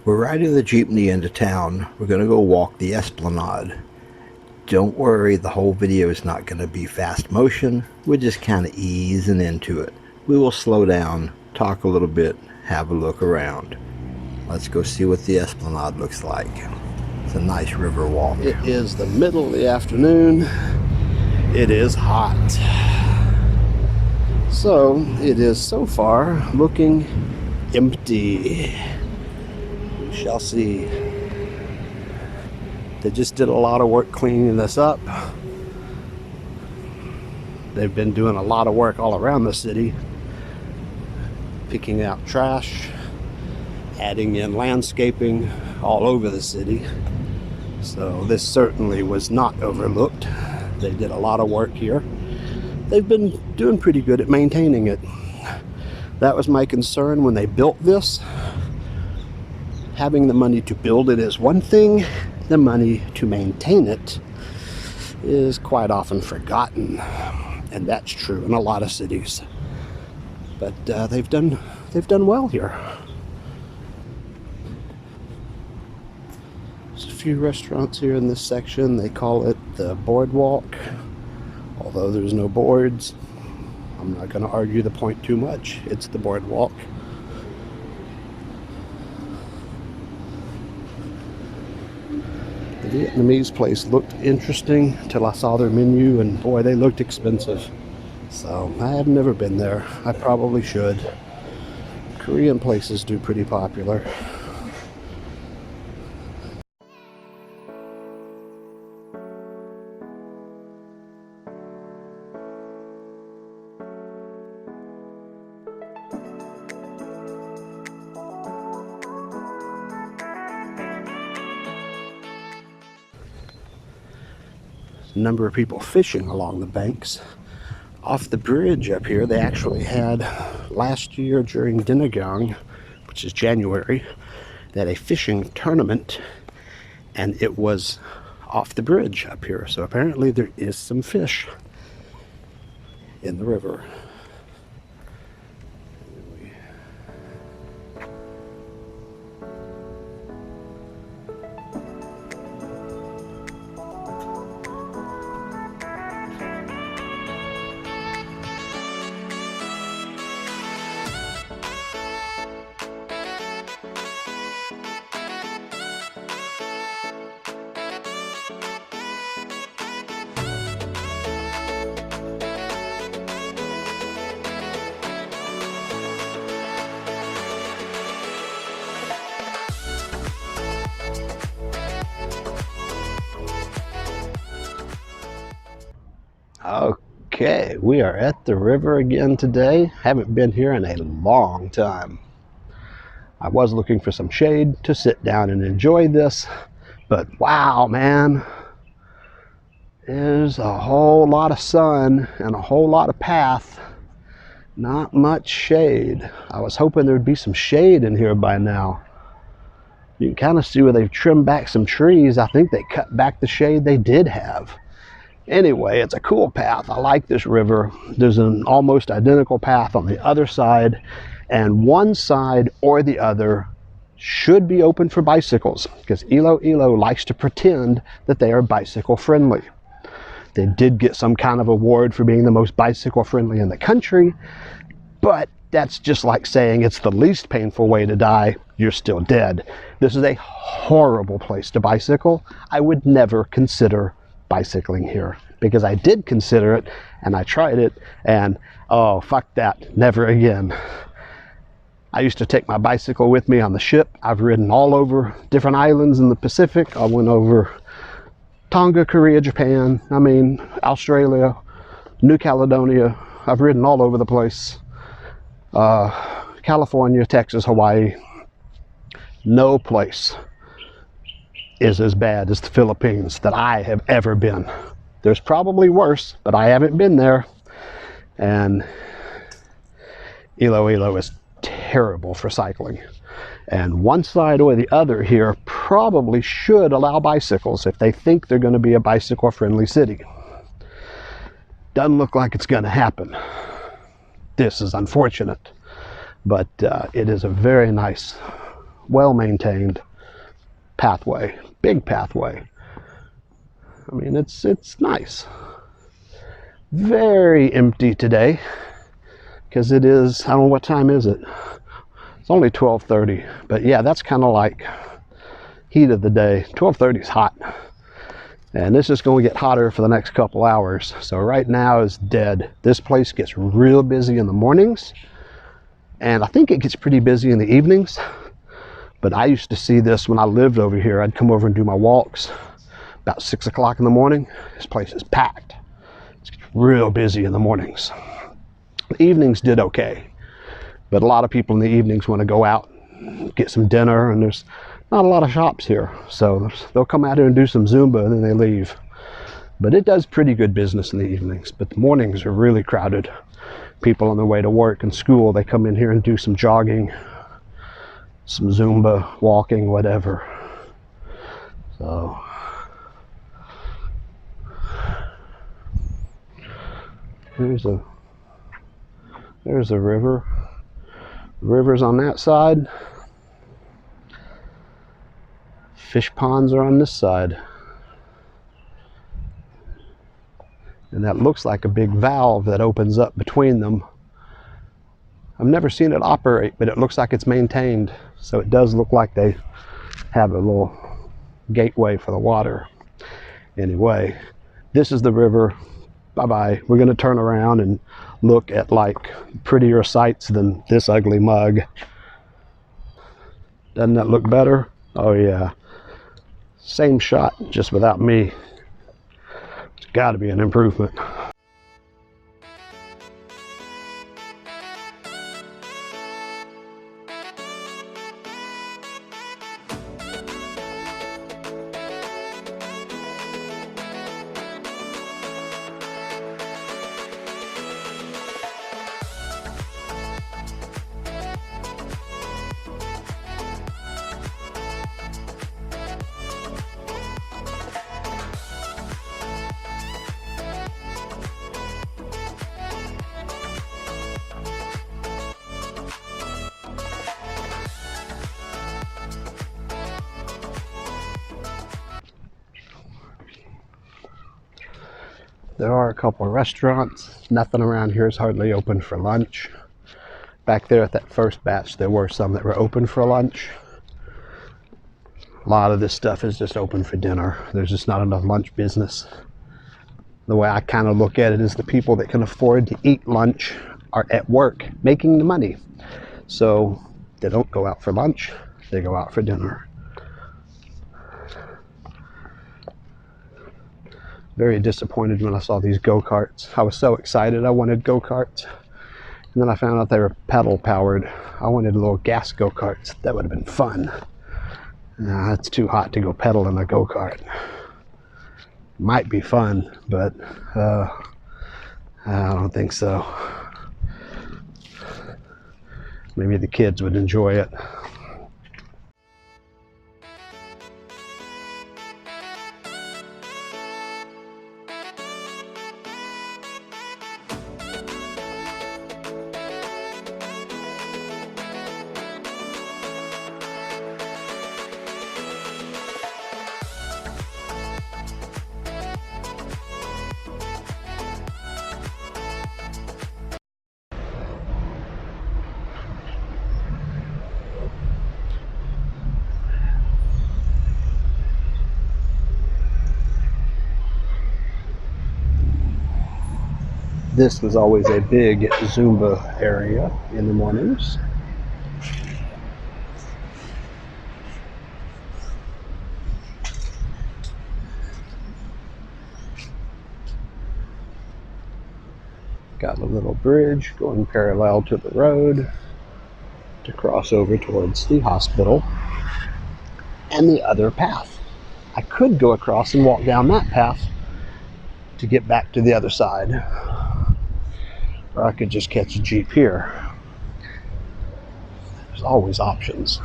We're riding the jeepney into town. We're going to go walk the Esplanade. Don't worry, the whole video is not going to be fast motion. We're just kind of easing into it. We will slow down, talk a little bit, have a look around. Let's go see what the Esplanade looks like. It's a nice river walk. It is the middle of the afternoon. It is hot. So it is so far looking empty. We shall see. They just did a lot of work cleaning this up. They've been doing a lot of work all around the city, picking out trash, adding in landscaping all over the city. So this certainly was not overlooked. They did a lot of work here. They've been doing pretty good at maintaining it. That was my concern when they built this. Having the money to build it is one thing. The money to maintain it is quite often forgotten. And that's true in a lot of cities. But they've done well here. There's a few restaurants here in this section. They call it the Boardwalk, although there's no boards. I'm not going to argue the point too much. It's the Boardwalk. The Vietnamese place looked interesting till I saw their menu, and boy, they looked expensive. So I have never been there. I probably should. Korean places do pretty popular. Number of people fishing along the banks. Off the bridge up here, they actually had last year during Dinagang, which is January, they had a fishing tournament, and it was off the bridge up here. So apparently there is some fish in the river. Okay, we are at the river again today. Haven't been here in a long time. I was looking for some shade to sit down and enjoy this, but wow, man, there's a whole lot of sun and a whole lot of path. Not much shade. I was hoping there'd be some shade in here by now. You can kind of see where they've trimmed back some trees. I think they cut back the shade they did have. Anyway, it's a cool path. I like this river. There's an almost identical path on the other side, and one side or the other should be open for bicycles, because Iloilo likes to pretend that they are bicycle friendly. They did get some kind of award for being the most bicycle friendly in the country, but that's just like saying it's the least painful way to die. You're still dead. This is a horrible place to bicycle. I would never consider bicycling here, because I did consider it and I tried it, and oh, fuck that, never again. I used to take my bicycle with me on the ship. I've ridden all over different islands in the Pacific. I went over Tonga, Korea, Japan, Australia, New Caledonia. I've ridden all over the place. California, Texas, Hawaii. No place is as bad as the Philippines that I have ever been. There's probably worse, but I haven't been there. And Iloilo is terrible for cycling. And one side or the other here probably should allow bicycles if they think they're going to be a bicycle friendly city. Doesn't look like it's going to happen. This is unfortunate, but it is a very nice well-maintained pathway, big pathway. I mean, it's nice. Very empty today because it is, I don't know what time is it. It's only 12:30, but yeah, that's kind of like heat of the day. 12:30 is hot, and this is going to get hotter for the next couple hours. So right now is dead. This place gets real busy in the mornings, and I think it gets pretty busy in the evenings. But I used to see this when I lived over here. I'd come over and do my walks about 6 o'clock in the morning. This place is packed. It's real busy in the mornings. The evenings did okay, but a lot of people in the evenings want to go out, get some dinner, and there's not a lot of shops here. So they'll come out here and do some Zumba and then they leave. But it does pretty good business in the evenings, but the mornings are really crowded. People on their way to work and school, they come in here and do some jogging, some Zumba, walking, whatever. So there's a river. The river's on that side. Fish ponds are on this side. And that looks like a big valve that opens up between them. I've never seen it operate, but it looks like it's maintained. So it does look like they have a little gateway for the water. Anyway, this is the river. Bye-bye. We're going to turn around and look at like prettier sights than this ugly mug. Doesn't that look better? Oh yeah. Same shot, just without me. It's got to be an improvement. There are a couple of restaurants. Nothing around here is hardly open for lunch. Back there at that first batch, there were some that were open for lunch. A lot of this stuff is just open for dinner. There's just not enough lunch business. The way I kind of look at it is the people that can afford to eat lunch are at work making the money. So they don't go out for lunch, they go out for dinner. Very disappointed when I saw these go-karts. I was so excited I wanted go-karts. And then I found out they were pedal powered. I wanted little gas go-karts. That would have been fun. It's too hot to go pedal in a go-kart. Might be fun, but I don't think so. Maybe the kids would enjoy it. This was always a big Zumba area in the mornings. Got a little bridge going parallel to the road to cross over towards the hospital and the other path. I could go across and walk down that path to get back to the other side. Or I could just catch a Jeep here. There's always options.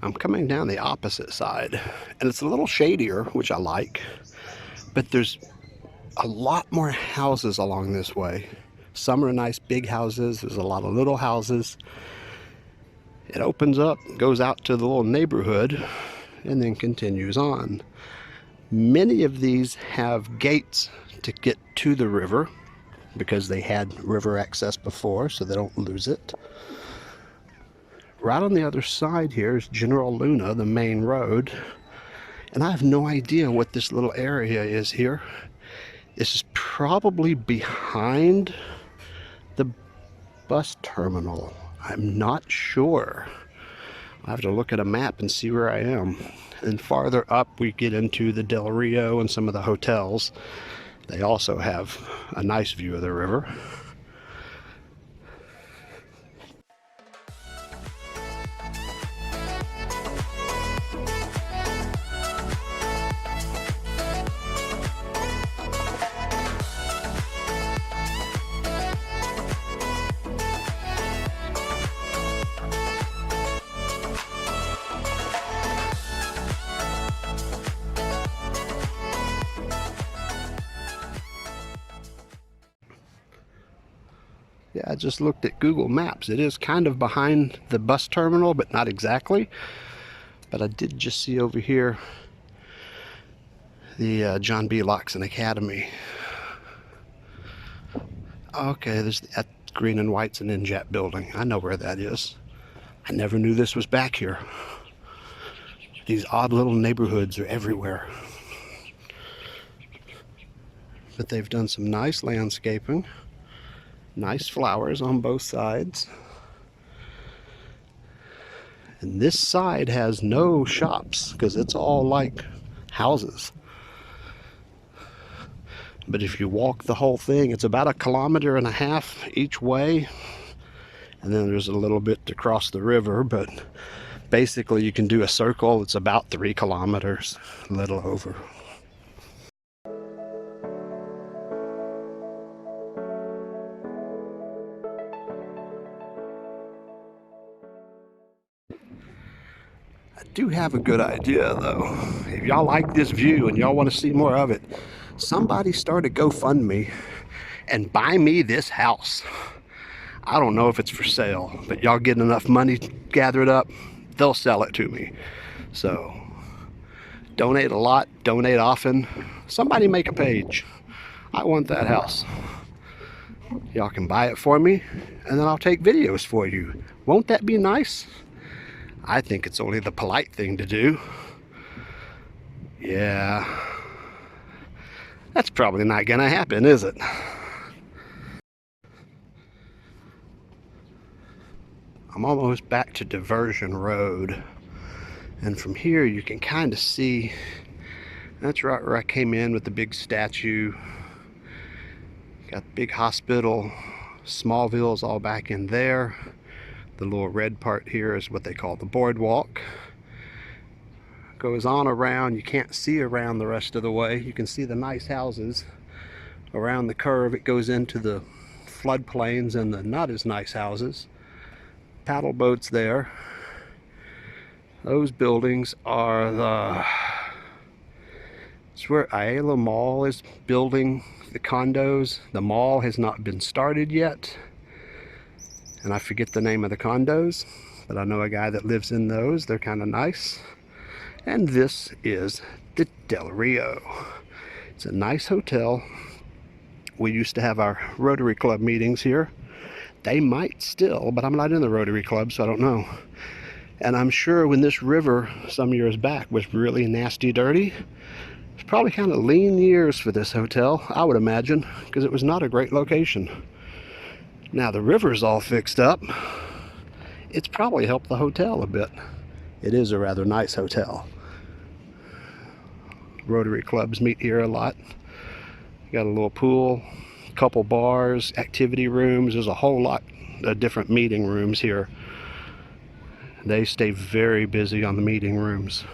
I'm coming down the opposite side, and it's a little shadier, which I like, but there's a lot more houses along this way. Some are nice big houses, there's a lot of little houses. It opens up, goes out to the little neighborhood, and then continues on. Many of these have gates to get to the river because they had river access before, so they don't lose it. Right on the other side here is General Luna, the main road, and I have no idea what this little area is here. This is probably behind the bus terminal. I'm not sure. I have to look at a map and see where I am. And farther up we get into the Del Rio and some of the hotels. They also have a nice view of the river. Yeah, I just looked at Google Maps. It is kind of behind the bus terminal, but not exactly. But I did just see over here the John B. Loxon Academy. Okay, there's that green and white's an NJAP building. I know where that is. I never knew this was back here. These odd little neighborhoods are everywhere. But they've done some nice landscaping. Nice flowers on both sides. And this side has no shops because it's all like houses. But if you walk the whole thing, it's about 1.5 kilometers each way. And then there's a little bit to cross the river, but basically you can do a circle. It's about 3 kilometers, a little over. I do have a good idea though. If y'all like this view and y'all want to see more of it, somebody start a GoFundMe and buy me this house. I don't know if it's for sale, but y'all get enough money gathered up, they'll sell it to me. So donate a lot, donate often. Somebody make a page. I want that house. Y'all can buy it for me and then I'll take videos for you. Won't that be nice? I think it's only the polite thing to do. Yeah. That's probably not gonna happen, is it? I'm almost back to Diversion Road. And from here you can kind of see, that's right where I came in with the big statue. Got the big hospital. Smallville's all back in there. The little red part here is what they call the Boardwalk. Goes on around, you can't see around the rest of the way. You can see the nice houses. Around the curve it goes into the floodplains and the not as nice houses. Paddle boats there. Those buildings are the... It's where Iloilo Mall is building the condos. The mall has not been started yet. And I forget the name of the condos, but I know a guy that lives in those. They're kind of nice. And this is the Del Rio. It's a nice hotel. We used to have our Rotary Club meetings here. They might still, but I'm not in the Rotary Club, so I don't know. And I'm sure when this river some years back was really nasty dirty, it's probably kind of lean years for this hotel, I would imagine, because it was not a great location. Now the river's all fixed up. It's probably helped the hotel a bit. It is a rather nice hotel. Rotary clubs meet here a lot. Got a little pool, a couple bars, activity rooms. There's a whole lot of different meeting rooms here. They stay very busy on the meeting rooms.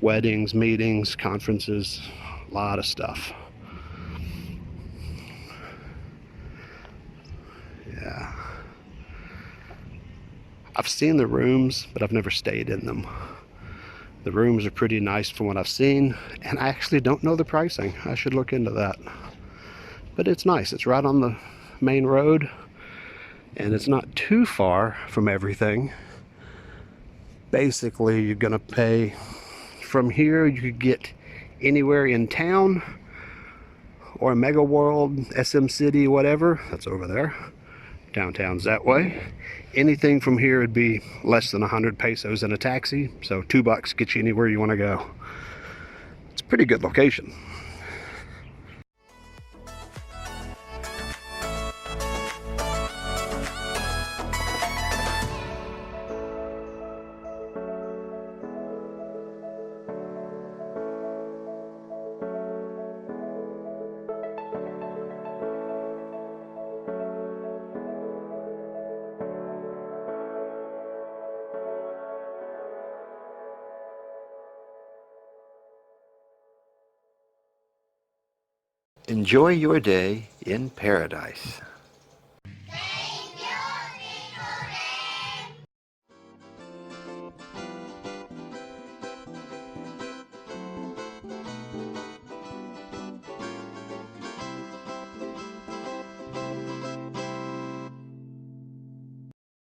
Weddings, meetings, conferences, a lot of stuff. Yeah. I've seen the rooms, but I've never stayed in them. The rooms are pretty nice from what I've seen, and I actually don't know the pricing. I should look into that. But it's nice. It's right on the main road, and it's not too far from everything. Basically, you're gonna pay from here. You could get anywhere in town or Mega World, SM City, whatever. That's over there. Downtown's that way. Anything from here would be less than 100 pesos in a taxi, so $2 gets you anywhere you want to go. It's a pretty good location. Enjoy your day in paradise.